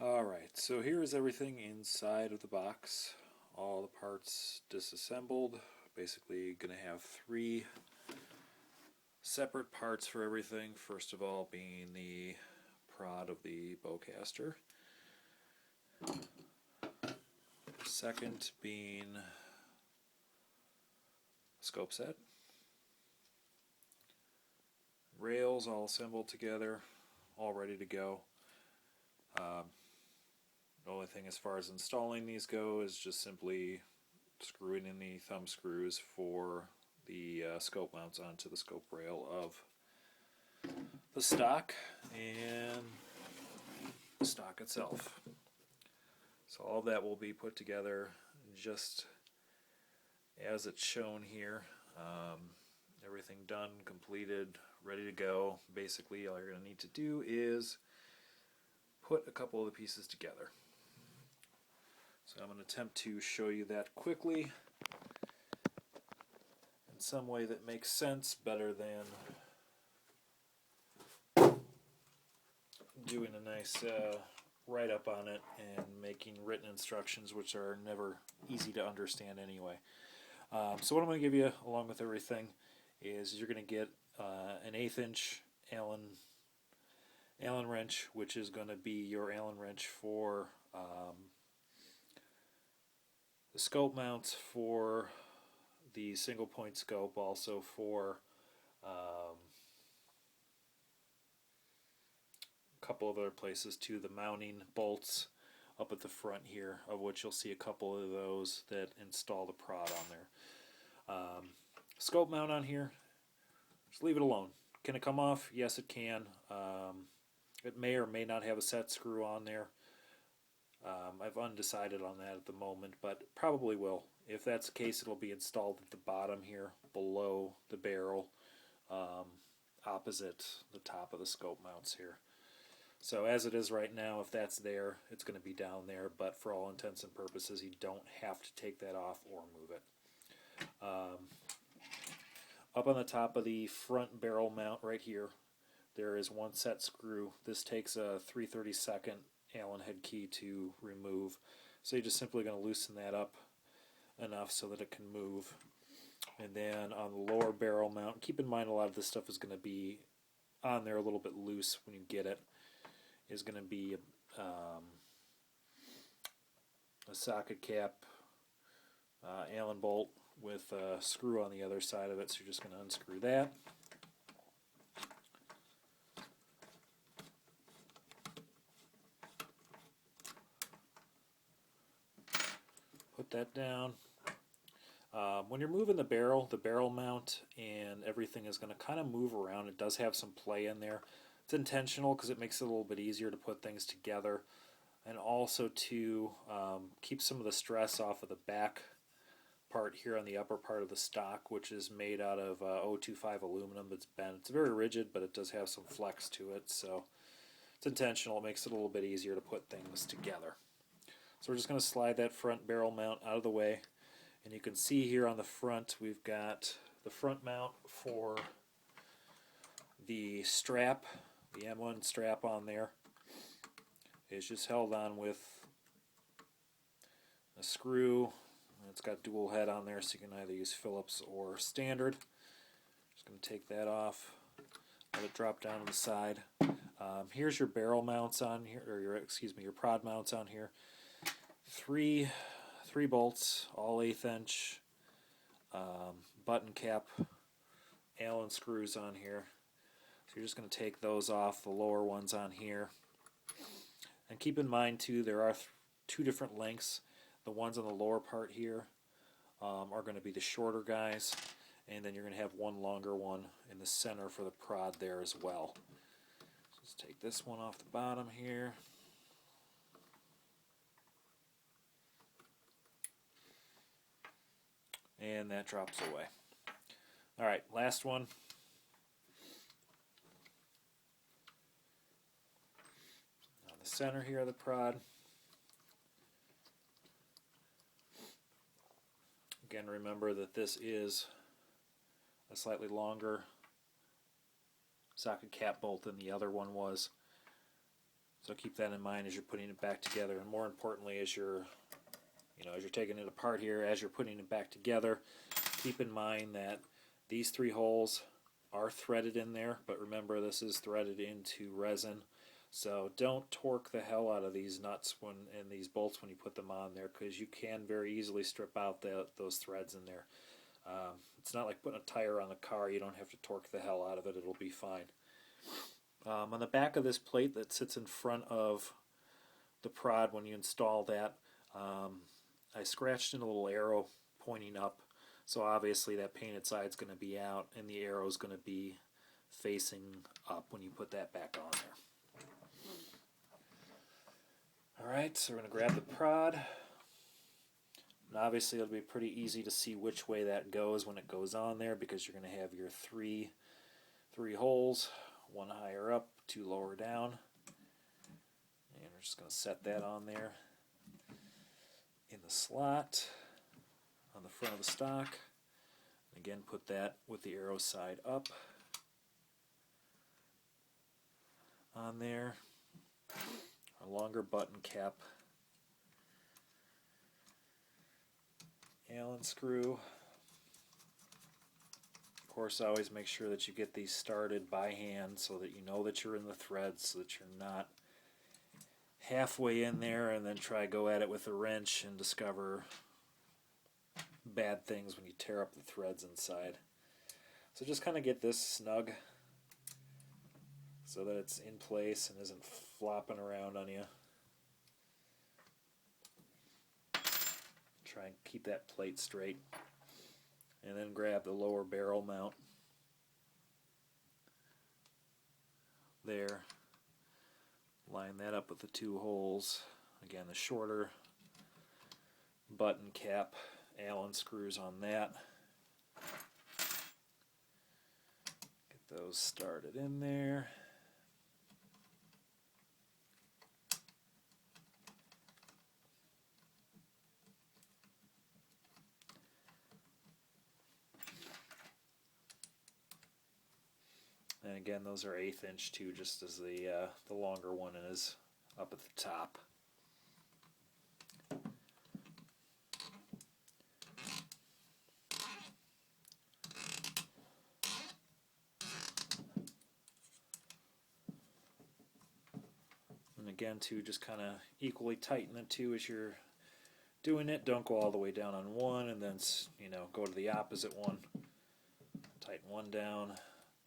Alright, so here is everything inside of the box. All the parts disassembled. Basically going to have three separate parts for everything. First of all being the prod of the Bowcaster. Second being scope set. Rails all assembled together, all ready to go. The only thing as far as installing these go is just simply screwing in the thumb screws for the scope mounts onto the scope rail of the stock and the stock itself. So all of that will be put together just as it's shown here. Everything done, completed, ready to go. Basically all you're going to need to do is put a couple of the pieces together. So I'm going to attempt to show you that quickly in some way that makes sense, better than doing a nice write-up on it and making written instructions, which are never easy to understand anyway. So what I'm going to give you along with everything is you're going to get an 1/8 inch Allen wrench, which is going to be your Allen wrench for the scope mounts for the single point scope, also for a couple of other places too, the mounting bolts up at the front here, of which you'll see a couple of those that install the prod on there. Scope mount on here, just leave it alone. Can it come off? Yes, it can. It may or may not have a set screw on there. I've undecided on that at the moment, but probably will. If that's the case, it'll be installed at the bottom here, below the barrel, opposite the top of the scope mounts here. So as it is right now, if that's there, it's going to be down there, but for all intents and purposes, you don't have to take that off or move it. Up on the top of the front barrel mount right here, there is one set screw. This takes a 3/32 Allen head key to remove. So you're just simply going to loosen that up enough so that it can move. And then on the lower barrel mount, keep in mind a lot of this stuff is going to be on there a little bit loose when you get it, is going to be a socket cap, Allen bolt with a screw on the other side of it, so you're just going to unscrew that. Put that down. When you're moving the barrel mount and everything is going to kind of move around. It does have some play in there. It's intentional because it makes it a little bit easier to put things together, and also to keep some of the stress off of the back part here on the upper part of the stock, which is made out of 025 aluminum that's bent. It's very rigid, but it does have some flex to it, so it's intentional. It makes it a little bit easier to put things together. So we're just going to slide that front barrel mount out of the way, and you can see here on the front we've got the front mount for the strap, the M1 strap on there. It's just held on with a screw. It's got dual head on there, so you can either use Phillips or standard. Just going to take that off, let it drop down to the side. Here's your barrel mounts on here, or your prod mounts on here. Three bolts, all 1/8 inch, button cap, Allen screws on here. So you're just going to take those off, the lower ones on here. And keep in mind too, there are two different lengths. The ones on the lower part here are going to be the shorter guys, and then you're going to have one longer one in the center for the prod there as well. So let's take this one off the bottom here. And that drops away. Alright, last one. On the center here of the prod. Again, remember that this is a slightly longer socket cap bolt than the other one was. So keep that in mind as you're putting it back together, and more importantly, as you're taking it apart here, as you're putting it back together, keep in mind that these 3 holes are threaded in there, but remember this is threaded into resin. So don't torque the hell out of these nuts and these bolts when you put them on there, because you can very easily strip out those threads in there. It's not like putting a tire on the car. You don't have to torque the hell out of it. It'll be fine. On the back of this plate that sits in front of the prod when you install that, I scratched in a little arrow pointing up. So obviously that painted side is going to be out and the arrow is going to be facing up when you put that back on there. Alright, so we're going to grab the prod. And obviously it'll be pretty easy to see which way that goes when it goes on there, because you're going to have your three holes, 1 higher up, 2 lower down. And we're just going to set that on there in the slot on the front of the stock. Again, put that with the arrow side up on there. A longer button cap Allen screw. Of course, always make sure that you get these started by hand so that you know that you're in the threads, so that you're not halfway in there and then try to go at it with a wrench and discover bad things when you tear up the threads inside. So just kind of get this snug so that it's in place and isn't flopping around on you. Try and keep that plate straight. And then grab the lower barrel mount there. Line that up with the 2 holes. Again, the shorter button cap Allen screws on that. Get those started in there. And again, those are 1/8 inch too, just as the longer one is up at the top. And again, too, just kind of equally tighten the 2 as you're doing it. Don't go all the way down on one and then go to the opposite one. Tighten one down.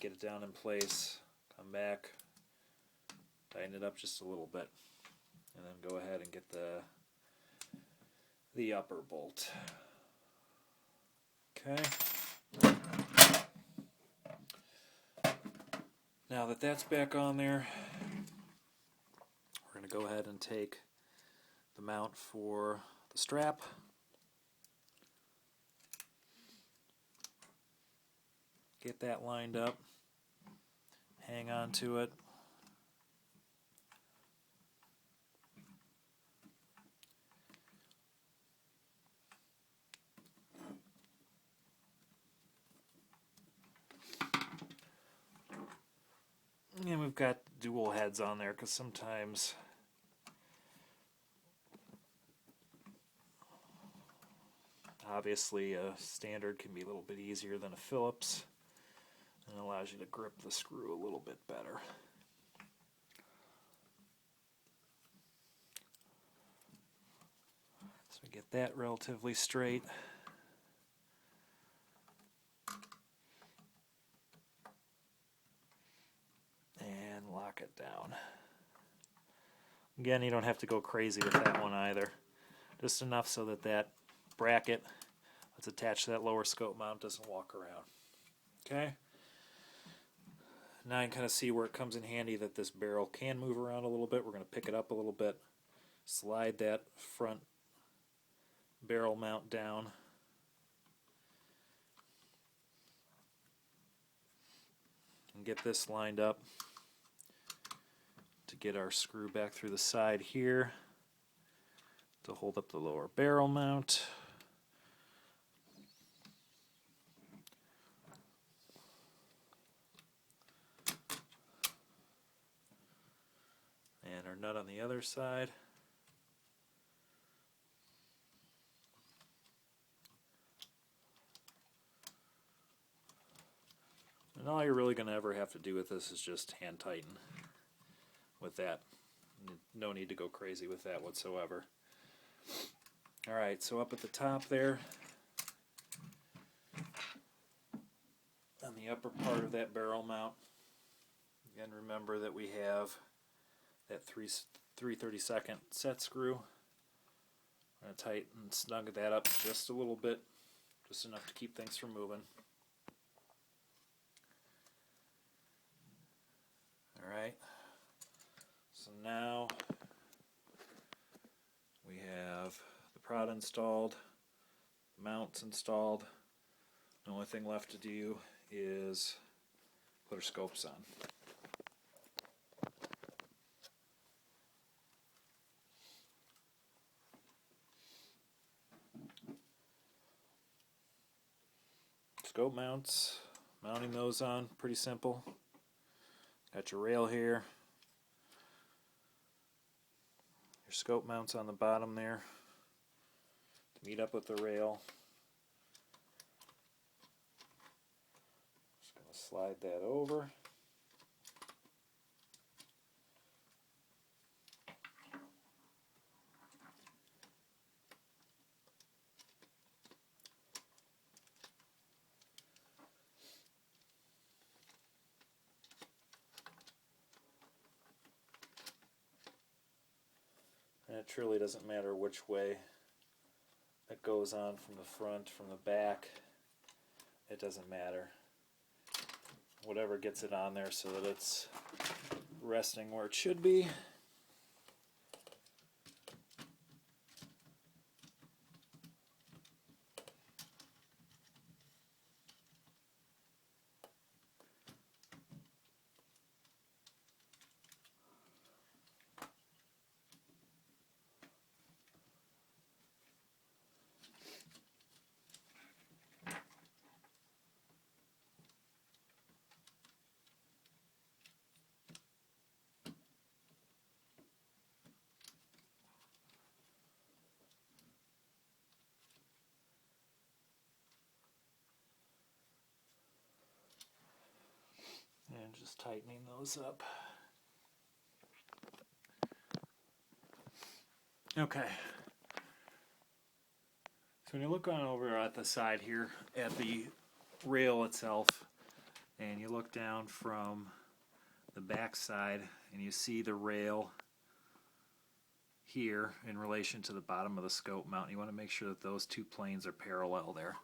Get it down in place, come back, tighten it up just a little bit, and then go ahead and get the upper bolt. Okay. Now that that's back on there, we're going to go ahead and take the mount for the strap. Get that lined up, hang on to it. And we've got dual heads on there because sometimes obviously a standard can be a little bit easier than a Phillips. And allows you to grip the screw a little bit better. So we get that relatively straight. And lock it down. Again, you don't have to go crazy with that one either. Just enough so that that bracket that's attached to that lower scope mount doesn't walk around. Okay? Now you can kind of see where it comes in handy that this barrel can move around a little bit. We're going to pick it up a little bit, slide that front barrel mount down, and get this lined up to get our screw back through the side here to hold up the lower barrel mount. nut on the other side. And all you're really going to ever have to do with this is just hand tighten with that. No need to go crazy with that whatsoever. Alright, so up at the top there, on the upper part of that barrel mount, again remember that we have that 3/32 set screw. I'm going to tighten and snug that up just a little bit, just enough to keep things from moving. Alright, so now we have the prod installed, mounts installed. The only thing left to do is put our scopes on. Scope mounts, mounting those on, pretty simple. Got your rail here, your scope mounts on the bottom there to meet up with the rail. Just going to slide that over. And it truly doesn't matter which way it goes on, from the front, from the back. It doesn't matter. Whatever gets it on there so that it's resting where it should be. And just tightening those up. Okay. So when you look on over at the side here at the rail itself, and you look down from the back side and you see the rail here in relation to the bottom of the scope mount, you want to make sure that those two planes are parallel there.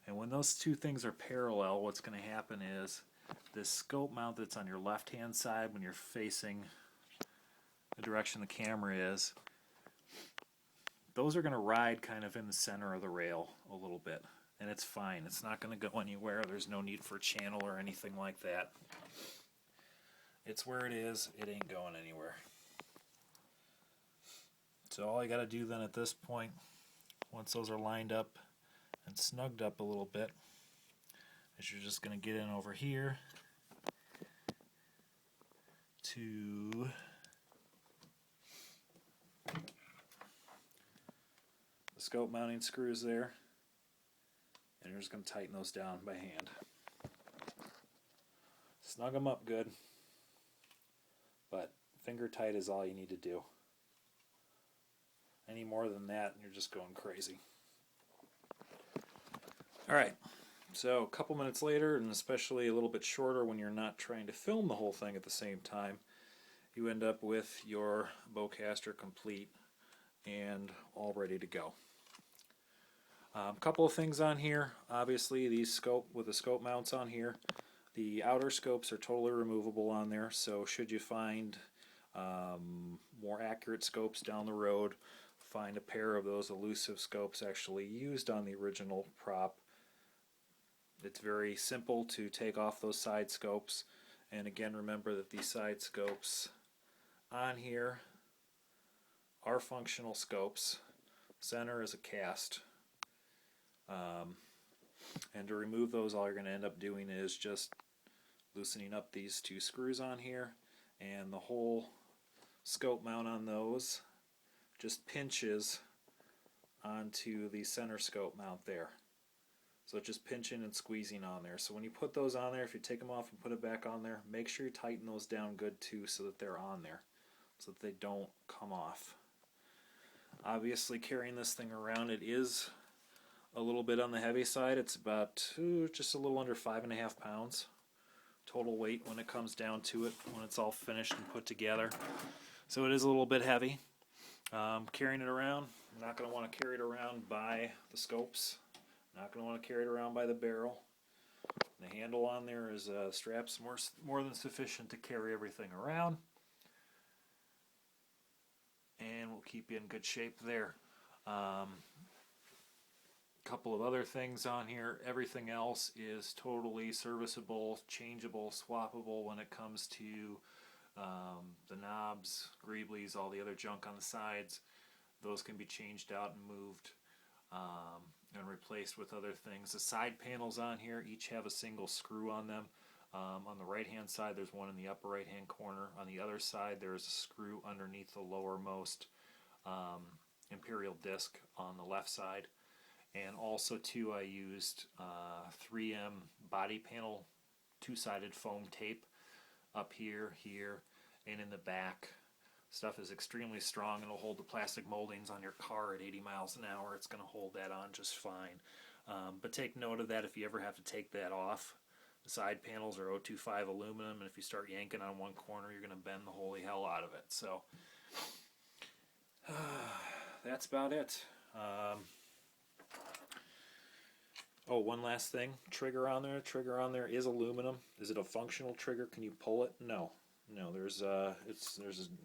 And when those two things are parallel, what's going to happen is this scope mount that's on your left hand side when you're facing the direction the camera is, those are going to ride kind of in the center of the rail a little bit, and it's fine. It's not going to go anywhere. There's no need for a channel or anything like that. It's where it is. It ain't going anywhere. So all I got to do then at this point, once those are lined up and snugged up a little bit, is you're just going to get in over here to the scope mounting screws there, and you're just going to tighten those down by hand. Snug them up good, but finger tight is all you need to do. Any more than that, and you're just going crazy. Alright, so a couple minutes later, and especially a little bit shorter when you're not trying to film the whole thing at the same time, you end up with your Bowcaster complete and all ready to go. A couple of things on here. Obviously, these with the scope mounts on here, the outer scopes are totally removable on there, so should you find more accurate scopes down the road, find a pair of those elusive scopes actually used on the original prop, it's very simple to take off those side scopes. And again, remember that these side scopes on here are functional scopes. Center is a cast. And to remove those, all you're going to end up doing is just loosening up these two screws on here, and the whole scope mount on those just pinches onto the center scope mount there. So it's just pinching and squeezing on there. So when you put those on there, if you take them off and put it back on there, make sure you tighten those down good too so that they're on there, so that they don't come off. Obviously, carrying this thing around, it is a little bit on the heavy side. It's about just a little under 5.5 pounds total weight when it comes down to it, when it's all finished and put together. So it is a little bit heavy. Carrying it around, I'm not going to want to carry it around by the scopes. Not going to want to carry it around by the barrel. The handle on there is straps more than sufficient to carry everything around. And we'll keep you in good shape there. Couple of other things on here. Everything else is totally serviceable, changeable, swappable when it comes to the knobs, greeblies, all the other junk on the sides. Those can be changed out and moved and replaced with other things. The side panels on here each have a single screw on them. On the right hand side there's one in the upper right hand corner. On the other side there's a screw underneath the lowermost imperial disc on the left side. And also too, I used 3M body panel two-sided foam tape up here, and in the back. Stuff is extremely strong. It'll hold the plastic moldings on your car at 80 miles an hour. It's going to hold that on just fine. But take note of that if you ever have to take that off. The side panels are 025 aluminum, and if you start yanking on one corner, you're going to bend the holy hell out of it. So that's about it. Oh, one last thing. Trigger on there. Trigger on there is aluminum. Is it a functional trigger? Can you pull it? No. There's a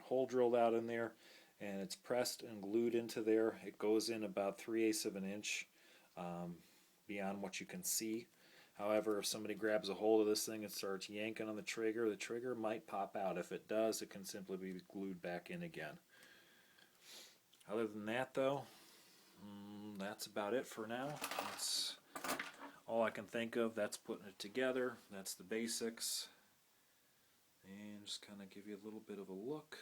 hole drilled out in there, and it's pressed and glued into there. It goes in about 3/8 of an inch beyond what you can see. However, if somebody grabs a hold of this thing and starts yanking on the trigger might pop out. If it does, it can simply be glued back in again. Other than that, though, that's about it for now. That's all I can think of. That's putting it together. That's the basics. And just kind of give you a little bit of a look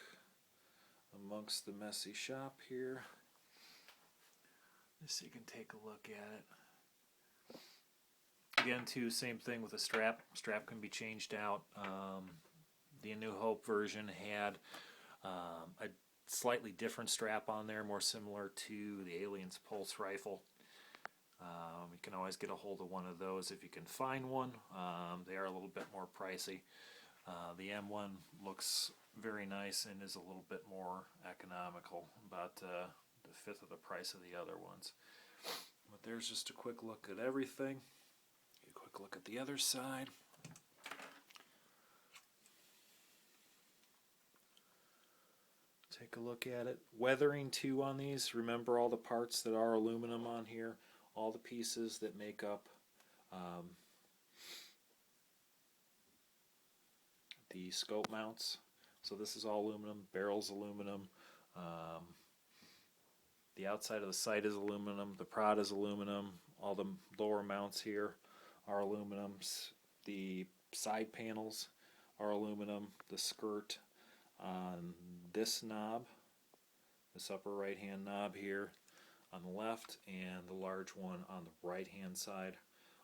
amongst the messy shop here. Just so you can take a look at it. Again, too, same thing with the strap. Strap can be changed out. The A New Hope version had a slightly different strap on there, more similar to the Alien's Pulse rifle. You can always get a hold of one of those if you can find one. They are a little bit more pricey. The M1 looks very nice and is a little bit more economical, about the fifth of the price of the other ones. But there's just a quick look at everything. A quick look at the other side. Take a look at it. Weathering too on these. Remember all the parts that are aluminum on here. All the pieces that make up the scope mounts. So this is all aluminum. Barrel's aluminum. The outside of the sight is aluminum. The prod is aluminum. All the lower mounts here are aluminums. The side panels are aluminum. The skirt on this knob, this upper right hand knob here on the left, and the large one on the right hand side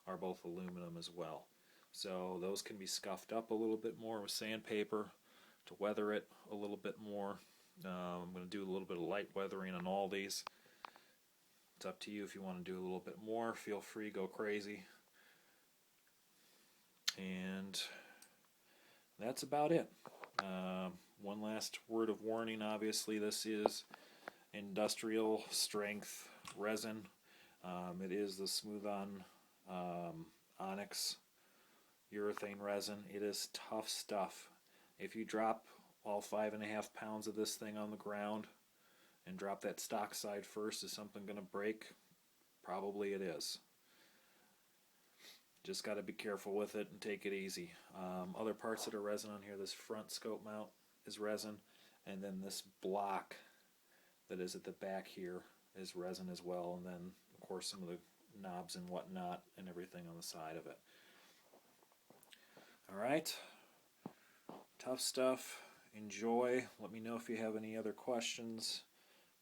are both aluminum as well. So those can be scuffed up a little bit more with sandpaper to weather it a little bit more. I'm going to do a little bit of light weathering on all these. It's up to you if you want to do a little bit more. Feel free, go crazy. And that's about it. One last word of warning. Obviously, this is industrial strength resin. It is the smooth-on onyx urethane resin. It is tough stuff. If you drop all 5.5 pounds of this thing on the ground and drop that stock side first, is something going to break? Probably it is. Just got to be careful with it and take it easy. Other parts that are resin on here, this front scope mount is resin, and then this block that is at the back here is resin as well, and then of course some of the knobs and whatnot and everything on the side of it. Alright, tough stuff. enjoy. Let me know if you have any other questions,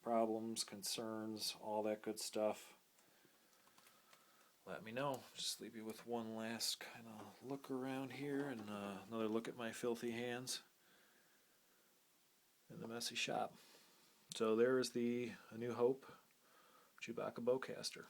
problems, concerns, all that good stuff. Let me know. Just leave you with one last kind of look around here and another look at my filthy hands in the messy shop. So there is the A New Hope Chewbacca Bowcaster.